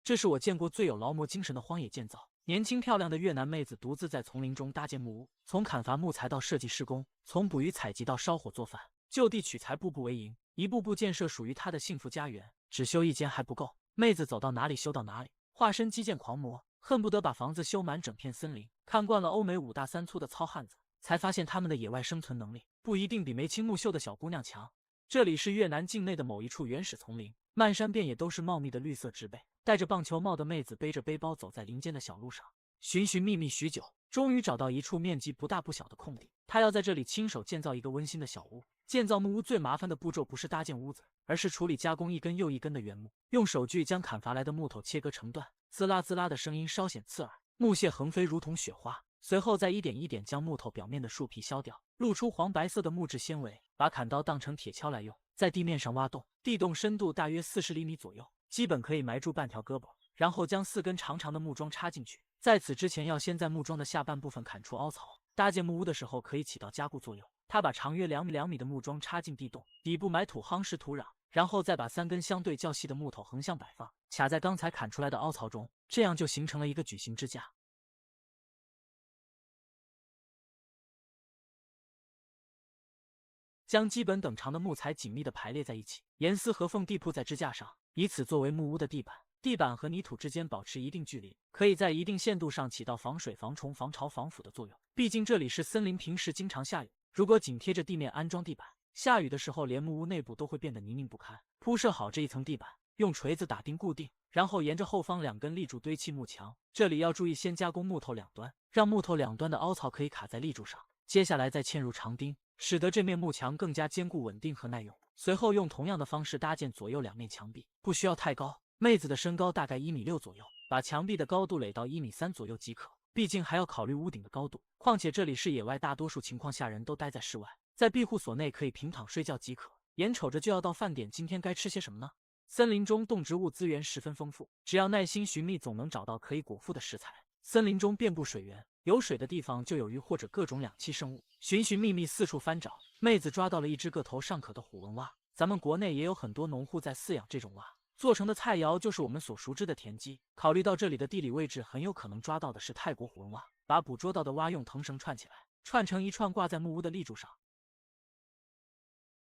这是我见过最有劳模精神的荒野建造。年轻漂亮的越南妹子独自在丛林中搭建木屋，从砍伐木材到设计施工，从捕鱼采集到烧火做饭，就地取材，步步为营，一步步建设属于她的幸福家园。只修一间还不够，妹子走到哪里修到哪里，化身基建狂魔，恨不得把房子修满整片森林。看惯了欧美5大3粗的糙汉子，才发现他们的野外生存能力不一定比眉清目秀的小姑娘强。这里是越南境内的某一处原始丛林，漫山遍野都是茂密的绿色植被。戴着棒球帽的妹子背着背包走在林间的小路上，寻寻觅觅许久，终于找到一处面积不大不小的空地。她要在这里亲手建造一个温馨的小屋。建造木屋最麻烦的步骤不是搭建屋子，而是处理加工一根又一根的原木，用手锯将砍伐来的木头切割成段，滋啦滋啦的声音稍显刺耳，木屑横飞如同雪花。随后再一点一点将木头表面的树皮削掉，露出黄白色的木质纤维，把砍刀当成铁锹来用，在地面上挖洞，地洞深度大约40厘米左右，基本可以埋住半条胳膊，然后将4根长长的木桩插进去。在此之前要先在木桩的下半部分砍出凹槽，搭建木屋的时候可以起到加固作用。他把长约2米的木桩插进地洞，底部埋土夯实土壤，然后再把3根相对较细的木头横向摆放，卡在刚才砍出来的凹槽中，这样就形成了一个矩形支架。将基本等长的木材紧密地排列在一起，严丝合缝地铺在支架上，以此作为木屋的地板。地板和泥土之间保持一定距离，可以在一定限度上起到防水、防虫、防潮、防腐的作用。毕竟这里是森林，平时经常下雨，如果紧贴着地面安装地板，下雨的时候连木屋内部都会变得泥泞不堪。铺设好这一层地板，用锤子打钉固定，然后沿着后方2根立柱堆砌木墙。这里要注意，先加工木头两端，让木头两端的凹槽可以卡在立柱上，接下来再嵌入长钉，使得这面木墙更加坚固稳定和耐用。随后用同样的方式搭建左右2面墙壁，不需要太高，妹子的身高大概1.6米左右，把墙壁的高度垒到1.3米左右即可。毕竟还要考虑屋顶的高度，况且这里是野外，大多数情况下人都待在室外，在庇护所内可以平躺睡觉即可。眼瞅着就要到饭点，今天该吃些什么呢？森林中动植物资源十分丰富，只要耐心寻觅，总能找到可以果腹的食材。森林中遍布水源，有水的地方就有鱼或者各种两栖生物。寻寻觅觅，四处翻找，妹子抓到了一只个头尚可的虎纹蛙。咱们国内也有很多农户在饲养这种蛙，做成的菜肴就是我们所熟知的田鸡。考虑到这里的地理位置，很有可能抓到的是泰国虎纹蛙。把捕捉到的蛙用藤绳串起来，串成一串挂在木屋的立柱上，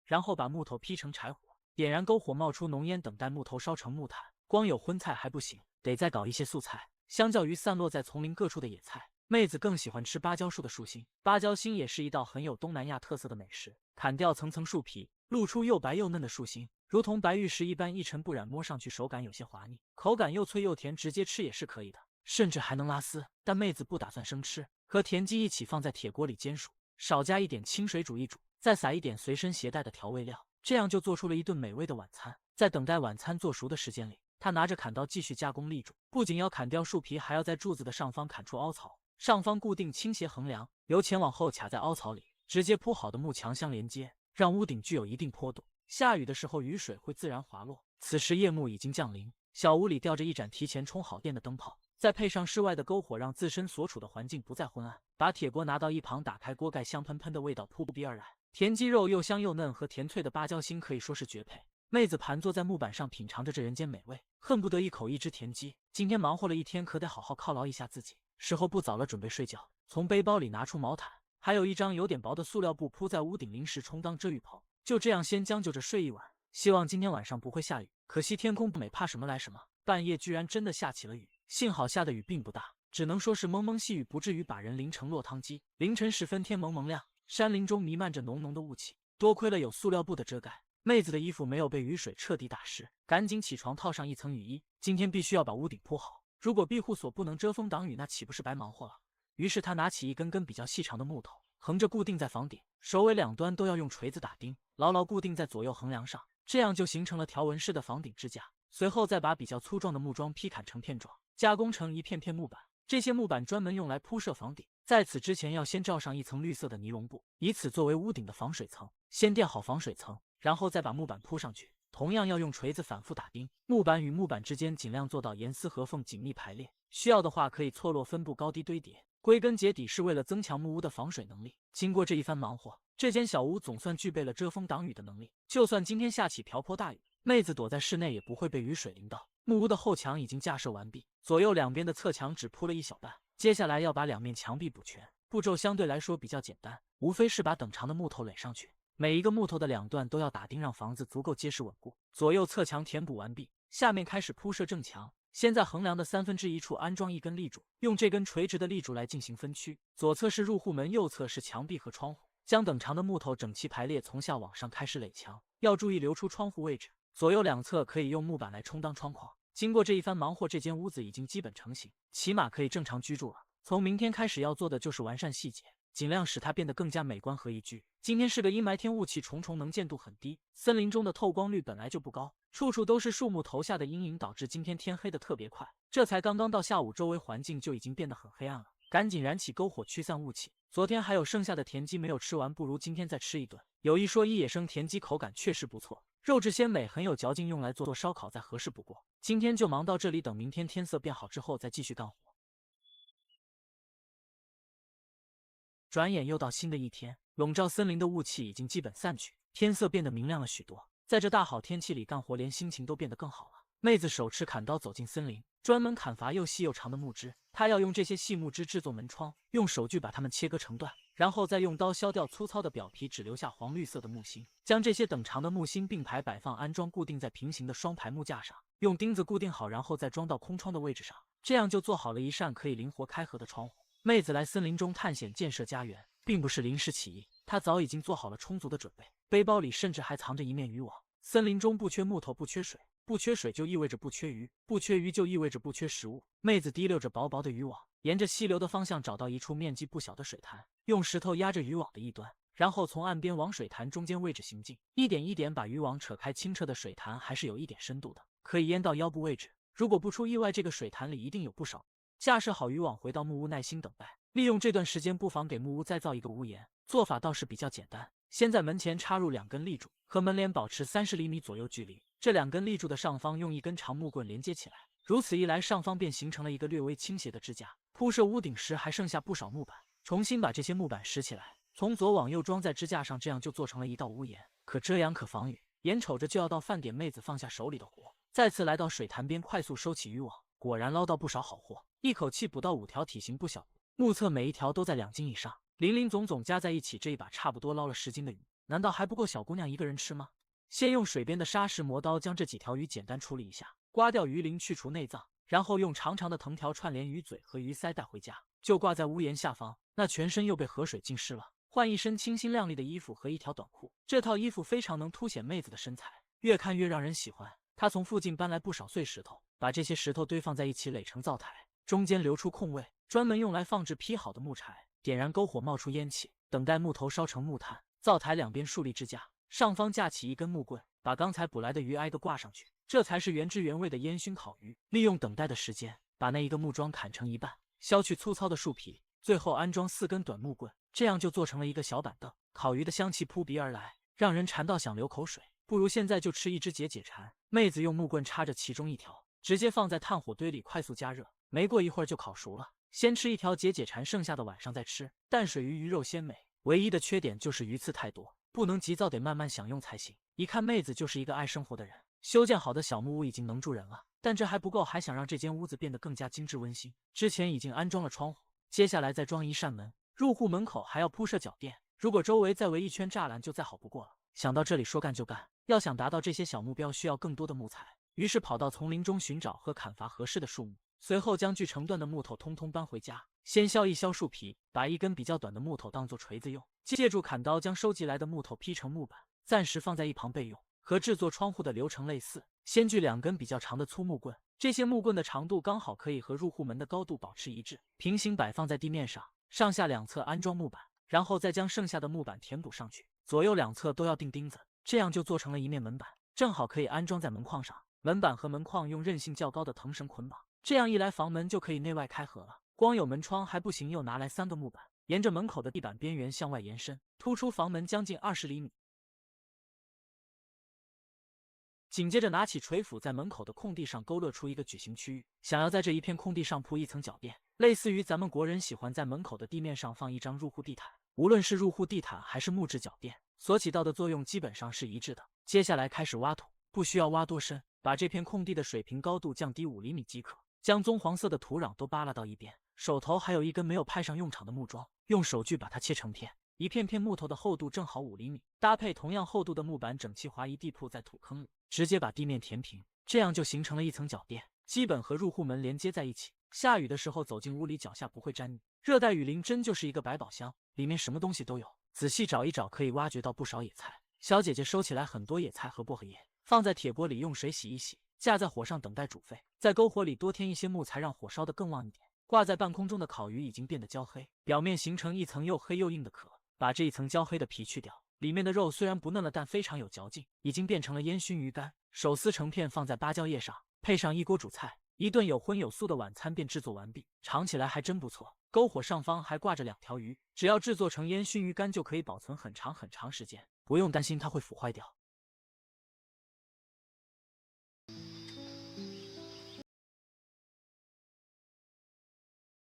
然后把木头劈成柴火，点燃篝火，冒出浓烟，等待木头烧成木炭。光有荤菜还不行，得再搞一些素菜。相较于散落在丛林各处的野菜，妹子更喜欢吃芭蕉树的树心。芭蕉心也是一道很有东南亚特色的美食。砍掉层层树皮，露出又白又嫩的树心，如同白玉石一般一尘不染，摸上去手感有些滑腻，口感又脆又甜，直接吃也是可以的，甚至还能拉丝。但妹子不打算生吃，和田鸡一起放在铁锅里煎熟，少加一点清水煮一煮，再撒一点随身携带的调味料，这样就做出了一顿美味的晚餐。在等待晚餐做熟的时间里，他拿着砍刀继续加工立柱，不仅要砍掉树皮，还要在柱子的上方砍出凹槽，上方固定倾斜横梁，由前往后卡在凹槽里，直接铺好的木墙相连接，让屋顶具有一定坡度。下雨的时候，雨水会自然滑落。此时夜幕已经降临，小屋里吊着一盏提前充好电的灯泡，再配上室外的篝火，让自身所处的环境不再昏暗。把铁锅拿到一旁，打开锅盖，香喷喷的味道扑鼻而来，田鸡肉又香又嫩，和甜脆的芭蕉心可以说是绝配。妹子盘坐在木板上，品尝着这人间美味，恨不得一口一只田鸡。今天忙活了一天，可得好好犒劳一下自己。时候不早了，准备睡觉。从背包里拿出毛毯，还有一张有点薄的塑料布铺在屋顶，临时充当遮雨棚。就这样先将就着睡一晚，希望今天晚上不会下雨。可惜天空不美，怕什么来什么，半夜居然真的下起了雨。幸好下的雨并不大，只能说是蒙蒙细雨，不至于把人淋成落汤鸡。凌晨时分，天蒙蒙亮，山林中弥漫着浓浓的雾气，多亏了有塑料布的遮盖，妹子的衣服没有被雨水彻底打湿，赶紧起床套上一层雨衣。今天必须要把屋顶铺好，如果庇护所不能遮风挡雨，那岂不是白忙活了？于是他拿起一根根比较细长的木头，横着固定在房顶，首尾两端都要用锤子打钉，牢牢固定在左右横梁上，这样就形成了条纹式的房顶支架。随后再把比较粗壮的木桩劈砍成片状，加工成一片片木板。这些木板专门用来铺设房顶，在此之前要先罩上一层绿色的尼龙布，以此作为屋顶的防水层。先垫好防水层，然后再把木板铺上去，同样要用锤子反复打钉，木板与木板之间尽量做到严丝合缝、紧密排列。需要的话可以错落分布、高低堆叠。归根结底是为了增强木屋的防水能力。经过这一番忙活，这间小屋总算具备了遮风挡雨的能力。就算今天下起瓢泼大雨，妹子躲在室内也不会被雨水淋到。木屋的后墙已经架设完毕，左右两边的侧墙只铺了一小半，接下来要把两面墙壁补全。步骤相对来说比较简单，无非是把等长的木头垒上去，每一个木头的两段都要打钉，让房子足够结实稳固。左右侧墙填补完毕，下面开始铺设正墙。先在横梁的1/3处安装一根立柱，用这根垂直的立柱来进行分区。左侧是入户门，右侧是墙壁和窗户。将等长的木头整齐排列，从下往上开始垒墙，要注意留出窗户位置。左右两侧可以用木板来充当窗框。经过这一番忙活，这间屋子已经基本成型，起码可以正常居住了。从明天开始要做的就是完善细节，尽量使它变得更加美观和宜居。今天是个阴霾天，雾气重重，能见度很低，森林中的透光率本来就不高，处处都是树木投下的阴影，导致今天天黑的特别快。这才刚刚到下午，周围环境就已经变得很黑暗了，赶紧燃起篝火驱散雾气。昨天还有剩下的田鸡没有吃完，不如今天再吃一顿。有一说一，野生田鸡口感确实不错，肉质鲜美，很有嚼劲，用来做烧烤再合适不过。今天就忙到这里，等明天天色变好之后再继续干活。转眼又到新的一天，笼罩森林的雾气已经基本散去，天色变得明亮了许多。在这大好天气里干活，连心情都变得更好了。妹子手持砍刀走进森林，专门砍伐又细又长的木枝。她要用这些细木枝制作门窗，用手锯把它们切割成段，然后再用刀削掉粗糙的表皮，只留下黄绿色的木芯。将这些等长的木芯并排摆放，安装固定在平行的双排木架上，用钉子固定好，然后再装到空窗的位置上，这样就做好了一扇可以灵活开合的窗户。妹子来森林中探险建设家园，并不是临时起意，她早已经做好了充足的准备，背包里甚至还藏着一面渔网。森林中不缺木头，不缺水，不缺水就意味着不缺鱼，不缺鱼就意味着不缺食物。妹子提溜着薄薄的渔网，沿着溪流的方向找到一处面积不小的水潭，用石头压着渔网的一端，然后从岸边往水潭中间位置行进，一点一点把渔网扯开。清澈的水潭还是有一点深度的，可以淹到腰部位置。如果不出意外，这个水潭里一定有不少。架设好渔网，回到木屋耐心等待。利用这段时间，不妨给木屋再造一个屋檐。做法倒是比较简单，先在门前插入2根立柱，和门帘保持30厘米左右距离。这2根立柱的上方用一根长木棍连接起来，如此一来，上方便形成了一个略微倾斜的支架。铺设屋顶时还剩下不少木板，重新把这些木板拾起来，从左往右装在支架上，这样就做成了一道屋檐，可遮阳可防雨。眼瞅着就要到饭点，妹子放下手里的活，再次来到水潭边，快速收起渔网，果然捞到不少好货，一口气捕到5条体型不小，目测每一条都在2斤以上，林林总总加在一起，这一把差不多捞了10斤的鱼，难道还不够小姑娘一个人吃吗？先用水边的砂石磨刀将这几条鱼简单处理一下，刮掉鱼鳞，去除内脏，然后用长长的藤条串联鱼嘴和鱼鳃带回家，就挂在屋檐下方。那全身又被河水浸湿了，换一身清新亮丽的衣服和一条短裤，这套衣服非常能凸显妹子的身材，越看越让人喜欢。她从附近搬来不少碎石头，把这些石头堆放在一起垒成灶台，中间留出空位，专门用来放置劈好的木柴。点燃篝火，冒出烟气，等待木头烧成木炭。灶台两边竖立支架，上方架起一根木棍，把刚才捕来的鱼挨个挂上去，这才是原汁原味的烟熏烤鱼。利用等待的时间，把那一个木桩砍成一半，削去粗糙的树皮，最后安装4根短木棍，这样就做成了一个小板凳。烤鱼的香气扑鼻而来，让人馋到想流口水，不如现在就吃一只解馋。妹子用木棍插着其中一条，直接放在炭火堆里快速加热，没过一会儿就烤熟了。先吃一条解馋，剩下的晚上再吃。淡水鱼鱼肉鲜美，唯一的缺点就是鱼刺太多，不能急躁，得慢慢享用才行。一看妹子就是一个爱生活的人，修建好的小木屋已经能住人了，但这还不够，还想让这间屋子变得更加精致温馨。之前已经安装了窗户，接下来再装一扇门，入户门口还要铺设脚垫，如果周围再围一圈栅栏就再好不过了。想到这里，说干就干，要想达到这些小目标，需要更多的木材，于是跑到丛林中寻找和砍伐合适的树木，随后将锯成段的木头通通搬回家，先削一削树皮，把一根比较短的木头当做锤子用，借助砍刀将收集来的木头劈成木板，暂时放在一旁备用。和制作窗户的流程类似，先锯2根比较长的粗木棍，这些木棍的长度刚好可以和入户门的高度保持一致，平行摆放在地面上，上下两侧安装木板，然后再将剩下的木板填补上去，左右两侧都要钉钉子，这样就做成了一面门板，正好可以安装在门框上。门板和门框用韧性较高的藤绳捆绑，这样一来房门就可以内外开合了。光有门窗还不行，又拿来3个木板，沿着门口的地板边缘向外延伸，突出房门将近20厘米。紧接着拿起锤斧，在门口的空地上勾勒出一个矩形区域，想要在这一片空地上铺一层脚垫，类似于咱们国人喜欢在门口的地面上放一张入户地毯。无论是入户地毯还是木质脚垫，所起到的作用基本上是一致的。接下来开始挖土，不需要挖多深，把这片空地的水平高度降低5厘米即可，将棕黄色的土壤都扒拉到一边。手头还有一根没有派上用场的木桩，用手锯把它切成片，一片片木头的厚度正好5厘米，搭配同样厚度的木板，整齐划一地铺在土坑里，直接把地面填平，这样就形成了一层脚垫，基本和入户门连接在一起。下雨的时候走进屋里，脚下不会沾泥。热带雨林真就是一个百宝箱，里面什么东西都有，仔细找一找可以挖掘到不少野菜。小姐姐收起来很多野菜和薄荷叶，放在铁锅里用水洗一洗，架在火上等待煮沸。在篝火里多添一些木材，让火烧得更旺一点。挂在半空中的烤鱼已经变得焦黑，表面形成一层又黑又硬的壳。把这一层焦黑的皮去掉，里面的肉虽然不嫩了，但非常有嚼劲，已经变成了烟熏鱼干。手撕成片放在芭蕉叶上，配上一锅煮菜，一顿有荤有素的晚餐便制作完毕。尝起来还真不错。篝火上方还挂着2条鱼，只要制作成烟熏鱼干，就可以保存很长很长时间，不用担心它会腐坏掉。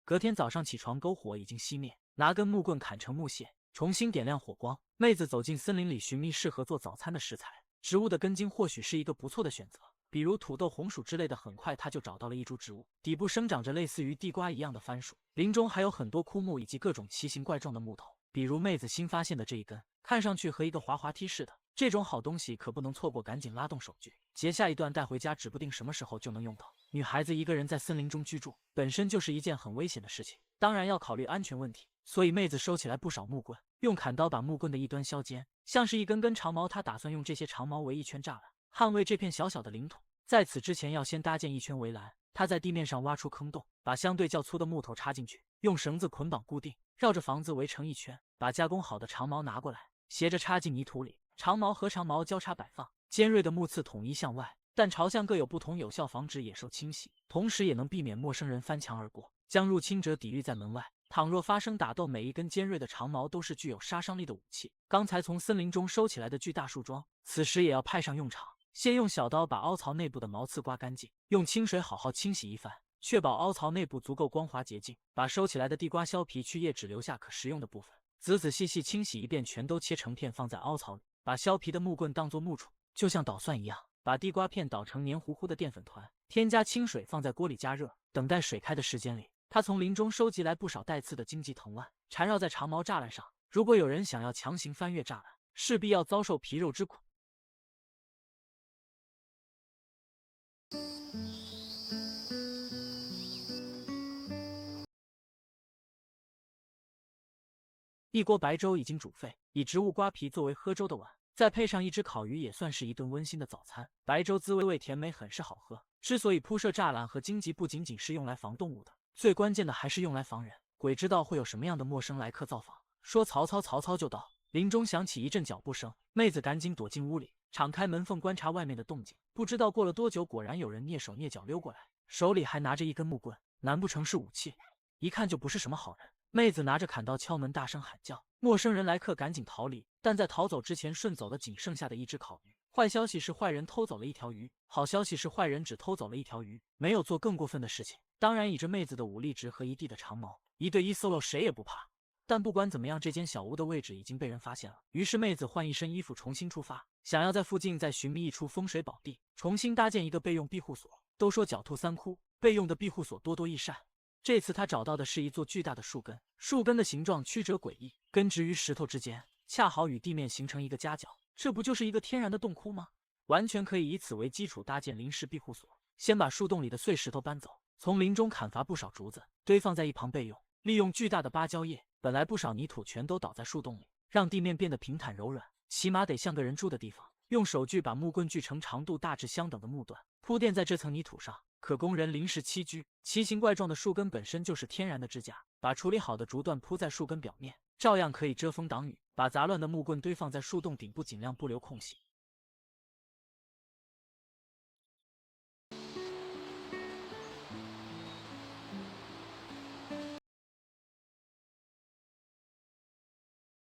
隔天早上起床，篝火已经熄灭，拿根木棍砍成木屑，重新点亮火光。妹子走进森林里寻觅适合做早餐的食材，植物的根茎或许是一个不错的选择，比如土豆、红薯之类的。很快她就找到了一株植物，底部生长着类似于地瓜一样的番薯，林中还有很多枯木以及各种奇形怪状的木头，比如妹子新发现的这一根，看上去和一个滑滑梯似的。这种好东西可不能错过，赶紧拉动手锯，截下一段带回家，指不定什么时候就能用到。女孩子一个人在森林中居住，本身就是一件很危险的事情，当然要考虑安全问题，所以妹子收起来不少木棍，用砍刀把木棍的一端削尖，像是一根根长矛。她打算用这些长矛围一圈栅栏，捍卫这片小小的领土。在此之前要先搭建一圈围栏。她在地面上挖出坑洞，把相对较粗的木头插进去，用绳子捆绑固定，绕着房子围成一圈，把加工好的长矛拿过来，斜着插进泥土里。长矛和长矛交叉摆放，尖锐的木刺统一向外，但朝向各有不同，有效防止野兽侵袭，同时也能避免陌生人翻墙而过，将入侵者抵御在门外。倘若发生打斗，每一根尖锐的长矛都是具有杀伤力的武器。刚才从森林中收起来的巨大树桩，此时也要派上用场。先用小刀把凹槽内部的毛刺刮干净，用清水好好清洗一番，确保凹槽内部足够光滑洁净。把收起来的地瓜削皮去叶，只留下可食用的部分，仔仔细细清洗一遍，全都切成片放在凹槽里。把削皮的木棍当作木杵，就像捣蒜一样，把地瓜片捣成黏糊糊的淀粉团，添加清水放在锅里加热。等待水开的时间里，他从林中收集来不少带刺的荆棘藤蔓，缠绕在长矛栅栏上。如果有人想要强行翻越栅栏，势必要遭受皮肉之苦。一锅白粥已经煮沸，以植物瓜皮作为喝粥的碗，再配上一只烤鱼，也算是一顿温馨的早餐。白粥滋味甜美，很是好喝。之所以铺设栅栏和荆棘，不仅仅是用来防动物的，最关键的还是用来防人。鬼知道会有什么样的陌生来客造访。说曹操，曹操就到。林中响起一阵脚步声，妹子赶紧躲进屋里，敞开门缝观察外面的动静。不知道过了多久，果然有人蹑手蹑脚溜过来，手里还拿着一根木棍，难不成是武器？一看就不是什么好人。妹子拿着砍刀敲门，大声喊叫，陌生人来客赶紧逃离，但在逃走之前顺走了仅剩下的一只烤鱼。坏消息是坏人偷走了1条鱼，好消息是坏人只偷走了1条鱼，没有做更过分的事情。当然以着妹子的武力值和一地的长矛，1对1 solo 谁也不怕。但不管怎么样，这间小屋的位置已经被人发现了，于是妹子换一身衣服重新出发，想要在附近再寻觅一处风水宝地，重新搭建一个备用庇护所。都说狡兔3窟，备用的庇护所多多益善。这次他找到的是一座巨大的树根，树根的形状曲折诡异，根植于石头之间，恰好与地面形成一个夹角。这不就是一个天然的洞窟吗？完全可以以此为基础搭建临时庇护所。先把树洞里的碎石头搬走，从林中砍伐不少竹子，堆放在一旁备用。利用巨大的芭蕉叶，本来不少泥土全都倒在树洞里，让地面变得平坦柔软，起码得像个人住的地方。用手锯把木棍锯成长度大致相等的木段，铺垫在这层泥土上，可供人临时栖居。奇形怪状的树根本身就是天然的支架，把处理好的竹段铺在树根表面，照样可以遮风挡雨。把杂乱的木棍堆放在树洞顶部，尽量不留空隙。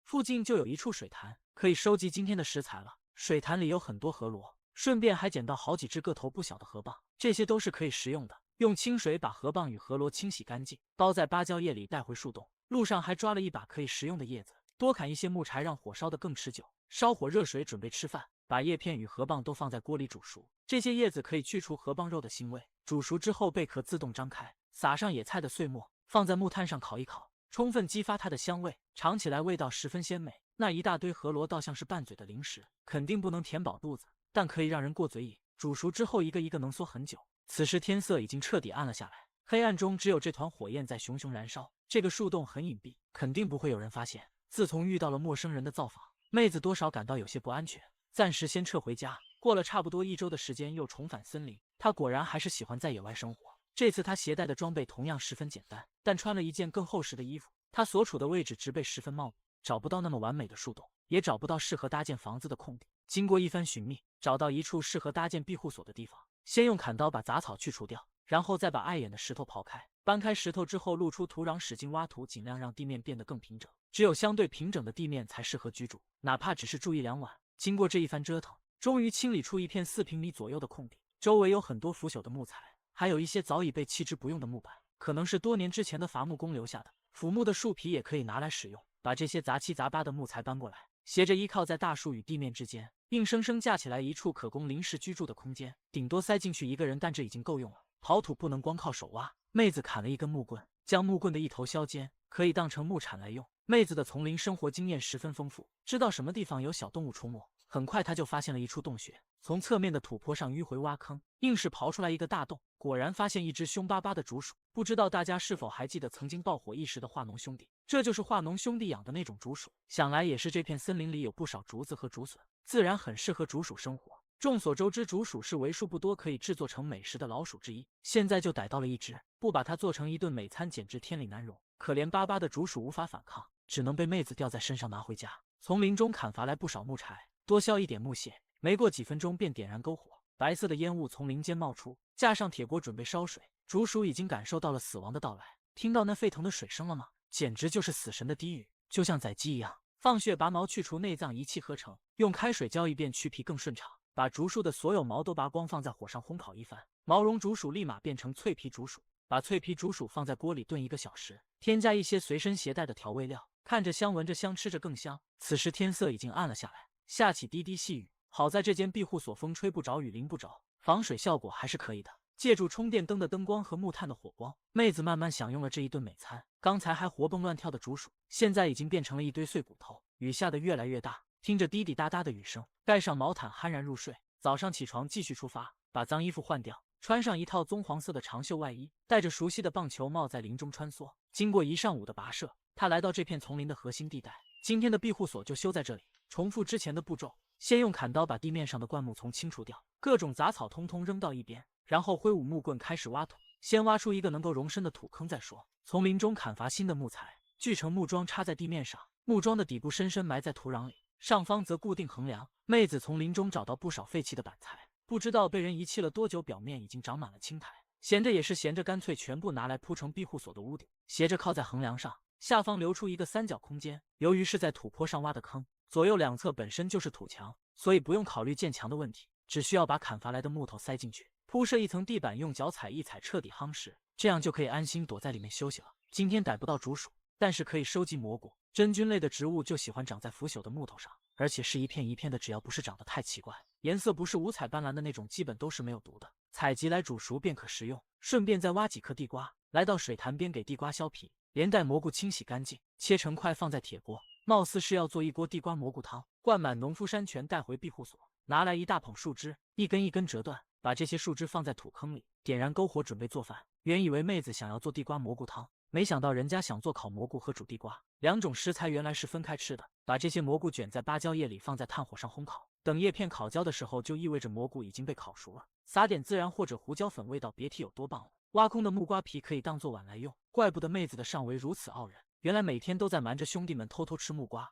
附近就有一处水潭，可以收集今天的食材了。水潭里有很多河螺，顺便还捡到好几只个头不小的河蚌，这些都是可以食用的。用清水把河蚌与河螺清洗干净，包在芭蕉叶里带回树洞。路上还抓了一把可以食用的叶子，多砍一些木柴，让火烧得更持久。烧火热水，准备吃饭。把叶片与河蚌都放在锅里煮熟。这些叶子可以去除河蚌肉的腥味。煮熟之后，贝壳自动张开，撒上野菜的碎末，放在木炭上烤一烤，充分激发它的香味，尝起来味道十分鲜美。那一大堆河螺倒像是拌嘴的零食，肯定不能填饱肚子，但可以让人过嘴瘾。煮熟之后，一个一个浓缩很久。此时天色已经彻底暗了下来，黑暗中只有这团火焰在熊熊燃烧。这个树洞很隐蔽，肯定不会有人发现。自从遇到了陌生人的造访，妹子多少感到有些不安全，暂时先撤回家。过了差不多1周的时间，又重返森林。她果然还是喜欢在野外生活。这次她携带的装备同样十分简单，但穿了一件更厚实的衣服。她所处的位置植被十分茂密，找不到那么完美的树洞，也找不到适合搭建房子的空地。经过一番寻觅，找到一处适合搭建庇护所的地方。先用砍刀把杂草去除掉，然后再把碍眼的石头刨开。搬开石头之后，露出土壤，使劲挖土，尽量让地面变得更平整。只有相对平整的地面才适合居住，哪怕只是住1、2晚。经过这一番折腾，终于清理出一片4平米左右的空地，周围有很多腐朽的木材，还有一些早已被弃之不用的木板，可能是多年之前的伐木工留下的。腐木的树皮也可以拿来使用。把这些杂七杂八的木材搬过来，斜着依靠在大树与地面之间，硬生生架起来一处可供临时居住的空间，顶多塞进去1个人，但这已经够用了。刨土不能光靠手挖，妹子砍了一根木棍，将木棍的一头削尖，可以当成木铲来用。妹子的丛林生活经验十分丰富，知道什么地方有小动物出没。很快她就发现了一处洞穴，从侧面的土坡上迂回挖坑，硬是刨出来一个大洞，果然发现一只凶巴巴的竹鼠。不知道大家是否还记得曾经爆火一时的化农兄弟，这就是化农兄弟养的那种竹鼠。想来也是这片森林里有不少竹子和竹笋，自然很适合竹鼠生活。众所周知，竹鼠是为数不多可以制作成美食的老鼠之一，现在就逮到了一只，不把它做成一顿美餐简直天理难容。可怜巴巴的竹鼠无法反抗，只能被妹子吊在身上拿回家。从林中砍伐来不少木柴，多削一点木屑，没过几分钟便点燃篝火，白色的烟雾从林间冒出，架上铁锅准备烧水。竹鼠已经感受到了死亡的到来，听到那沸腾的水声了吗？简直就是死神的低语，就像宰鸡一样，放血拔毛去除内脏一气呵成，用开水浇一遍去皮更顺畅。把竹树的所有毛都拔光，放在火上烘烤一番，毛绒竹鼠立马变成脆皮竹鼠。把脆皮竹鼠放在锅里炖1个小时，添加一些随身携带的调味料，看着香，闻着香，吃着更香。此时天色已经暗了下来，下起滴滴细雨。好在这间庇护所风吹不着，雨淋不着，防水效果还是可以的。借助充电灯的灯光和木炭的火光，妹子慢慢享用了这一顿美餐。刚才还活蹦乱跳的竹鼠，现在已经变成了一堆碎骨头。雨下得越来越大，听着滴滴答答的雨声，盖上毛毯酣然入睡。早上起床继续出发，把脏衣服换掉，穿上一套棕黄色的长袖外衣，戴着熟悉的棒球帽在林中穿梭。经过1上午的跋涉，他来到这片丛林的核心地带。今天的庇护所就修在这里。重复之前的步骤，先用砍刀把地面上的灌木丛清除掉，各种杂草通通扔到一边，然后挥舞木棍开始挖土。先挖出一个能够容身的土坑再说。从林中砍伐新的木材，锯成木桩插在地面上，木桩的底部深深埋在土壤里，上方则固定横梁。妹子从林中找到不少废弃的板材，不知道被人遗弃了多久，表面已经长满了青苔。闲着也是闲着，干脆全部拿来铺成庇护所的屋顶，斜着靠在横梁上，下方留出一个3角空间。由于是在土坡上挖的坑，左右2侧本身就是土墙，所以不用考虑建墙的问题，只需要把砍伐来的木头塞进去，铺设一层地板，用脚踩一踩，彻底夯实，这样就可以安心躲在里面休息了。今天逮不到竹鼠，但是可以收集蘑菇。真菌类的植物就喜欢长在腐朽的木头上，而且是一片一片的，只要不是长得太奇怪，颜色不是五彩斑斓的那种，基本都是没有毒的。采集来煮熟便可食用。顺便再挖几颗地瓜，来到水潭边给地瓜削皮，连带蘑菇清洗干净，切成块放在铁锅，貌似是要做一锅地瓜蘑菇汤。灌满农夫山泉带回庇护所，拿来一大捧树枝，一根一根折断，把这些树枝放在土坑里，点燃篝火准备做饭。原以为妹子想要做地瓜蘑菇汤，没想到人家想做烤蘑菇和煮地瓜，2种食材原来是分开吃的。把这些蘑菇卷在芭蕉叶里，放在炭火上烘烤，等叶片烤焦的时候，就意味着蘑菇已经被烤熟了。撒点孜然或者胡椒粉，味道别提有多棒了。挖空的木瓜皮可以当做碗来用，怪不得妹子的上围如此傲人，原来每天都在瞒着兄弟们偷偷吃木瓜。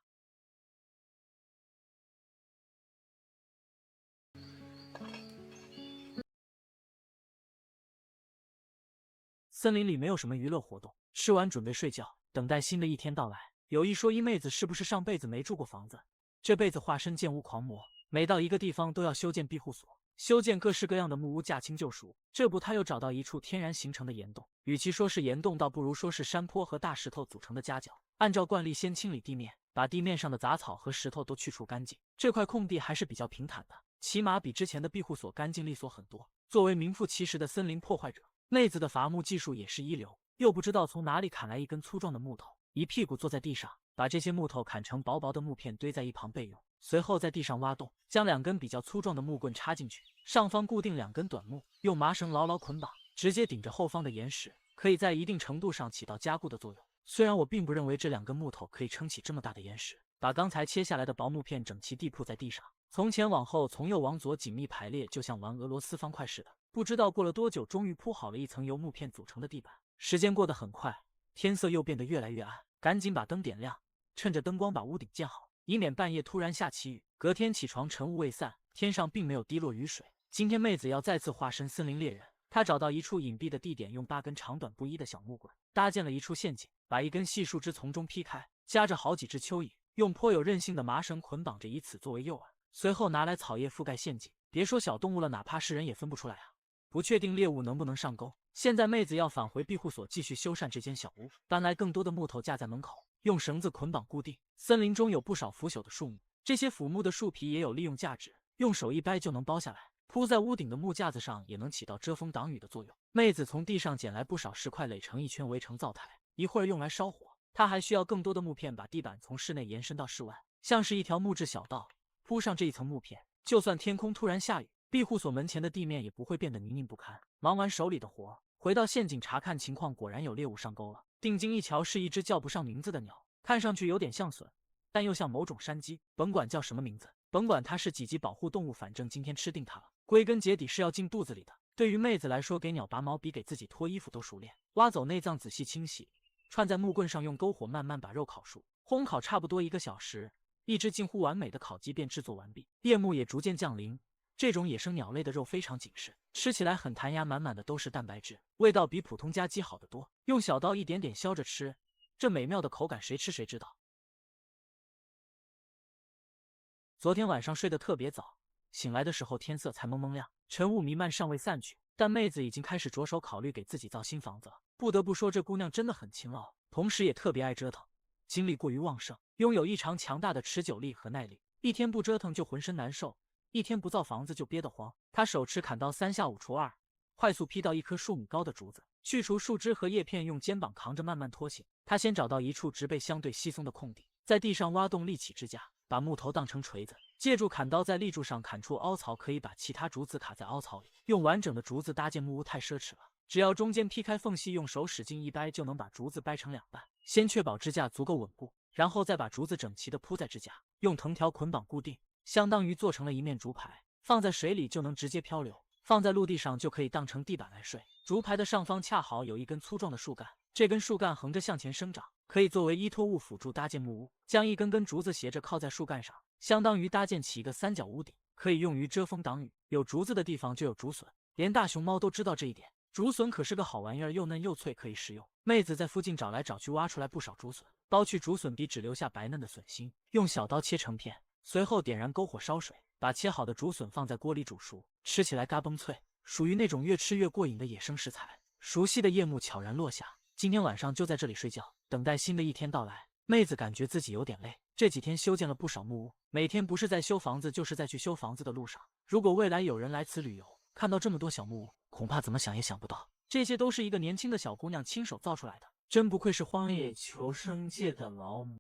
森林里没有什么娱乐活动，吃完准备睡觉，等待新的一天到来。有一说一，妹子是不是上辈子没住过房子，这辈子化身建屋狂魔，每到一个地方都要修建庇护所，修建各式各样的木屋，驾轻就熟。这不，他又找到一处天然形成的岩洞，与其说是岩洞，倒不如说是山坡和大石头组成的夹角。按照惯例，先清理地面，把地面上的杂草和石头都去除干净。这块空地还是比较平坦的，起码比之前的庇护所干净利索很多。作为名副其实的森林破坏者，妹子的伐木技术也是一流，又不知道从哪里砍来一根粗壮的木头，一屁股坐在地上，把这些木头砍成薄薄的木片堆在一旁备用。随后在地上挖洞，将2根比较粗壮的木棍插进去，上方固定2根短木，用麻绳牢牢捆绑，直接顶着后方的岩石，可以在一定程度上起到加固的作用。虽然我并不认为这2根木头可以撑起这么大的岩石，把刚才切下来的薄木片整齐地铺在地上，从前往后，从右往左紧密排列，就像玩俄罗斯方块似的。不知道过了多久，终于铺好了一层由木片组成的地板。时间过得很快，天色又变得越来越暗，赶紧把灯点亮，趁着灯光把屋顶建好，以免半夜突然下起雨。隔天起床，晨雾未散，天上并没有滴落雨水。今天妹子要再次化身森林猎人，她找到一处隐蔽的地点，用8根长短不一的小木棍搭建了一处陷阱，把一根细树枝从中劈开，夹着好几只蚯蚓，用颇有韧性的麻绳捆绑着，以此作为诱饵。随后拿来草叶覆盖陷阱，别说小动物了，哪怕是人也分不出来啊！不确定猎物能不能上钩。现在妹子要返回庇护所，继续修缮这间小屋，搬来更多的木头架在门口，用绳子捆绑固定。森林中有不少腐朽的树木，这些腐木的树皮也有利用价值，用手一掰就能剥下来，铺在屋顶的木架子上，也能起到遮风挡雨的作用。妹子从地上捡来不少石块，垒成一圈围成灶台，一会儿用来烧火。她还需要更多的木片，把地板从室内延伸到室外，像是一条木质小道。铺上这一层木片，就算天空突然下雨，庇护所门前的地面也不会变得泥泞不堪。忙完手里的活，回到陷阱查看情况，果然有猎物上钩了。定睛一瞧，是一只叫不上名字的鸟，看上去有点像隼，但又像某种山鸡。甭管叫什么名字，甭管它是几级保护动物，反正今天吃定它了。归根结底是要进肚子里的。对于妹子来说，给鸟拔毛比给自己脱衣服都熟练。挖走内脏，仔细清洗，串在木棍上，用篝火慢慢把肉烤熟。烘烤差不多1个小时，一只近乎完美的烤鸡便制作完毕。夜幕也逐渐降临，这种野生鸟类的肉非常紧实，吃起来很弹牙，满满的都是蛋白质，味道比普通家鸡好得多。用小刀一点点削着吃，这美妙的口感谁吃谁知道。昨天晚上睡得特别早，醒来的时候天色才蒙蒙亮，晨雾弥漫尚未散去，但妹子已经开始着手考虑给自己造新房子了。不得不说，这姑娘真的很勤劳，同时也特别爱折腾，精力过于旺盛，拥有异常强大的持久力和耐力。一天不折腾就浑身难受，一天不造房子就憋得慌。她手持砍刀3下5除2，快速劈到1棵数米高的竹子，去除树枝和叶片，用肩膀扛着慢慢拖行。她先找到一处植被相对稀松的空地，在地上挖洞立起支架，把木头当成锤子，借助砍刀在立柱上砍出凹槽，可以把其他竹子卡在凹槽里。用完整的竹子搭建木屋太奢侈了，只要中间劈开缝隙，用手使劲一掰，就能把竹子掰成2半。先确保支架足够稳固，然后再把竹子整齐地铺在支架，用藤条捆绑固定，相当于做成了一面竹排。放在水里就能直接漂流，放在陆地上就可以当成地板来睡。竹排的上方恰好有一根粗壮的树干，这根树干横着向前生长，可以作为依托物辅助搭建木屋。将一根根竹子斜着靠在树干上，相当于搭建起一个3角屋顶，可以用于遮风挡雨。有竹子的地方就有竹笋，连大熊猫都知道这一点。竹笋可是个好玩意儿，又嫩又脆，可以食用。妹子在附近找来找去，挖出来不少竹笋，剥去竹笋皮，只留下白嫩的笋心，用小刀切成片，随后点燃篝火烧水，把切好的竹笋放在锅里煮熟，吃起来嘎嘣脆，属于那种越吃越过瘾的野生食材。熟悉的夜幕悄然落下，今天晚上就在这里睡觉，等待新的一天到来。妹子感觉自己有点累，这几天修建了不少木屋，每天不是在修房子，就是在去修房子的路上。如果未来有人来此旅游，看到这么多小木屋，恐怕怎么想也想不到，这些都是一个年轻的小姑娘亲手造出来的，真不愧是荒野求生界的老母。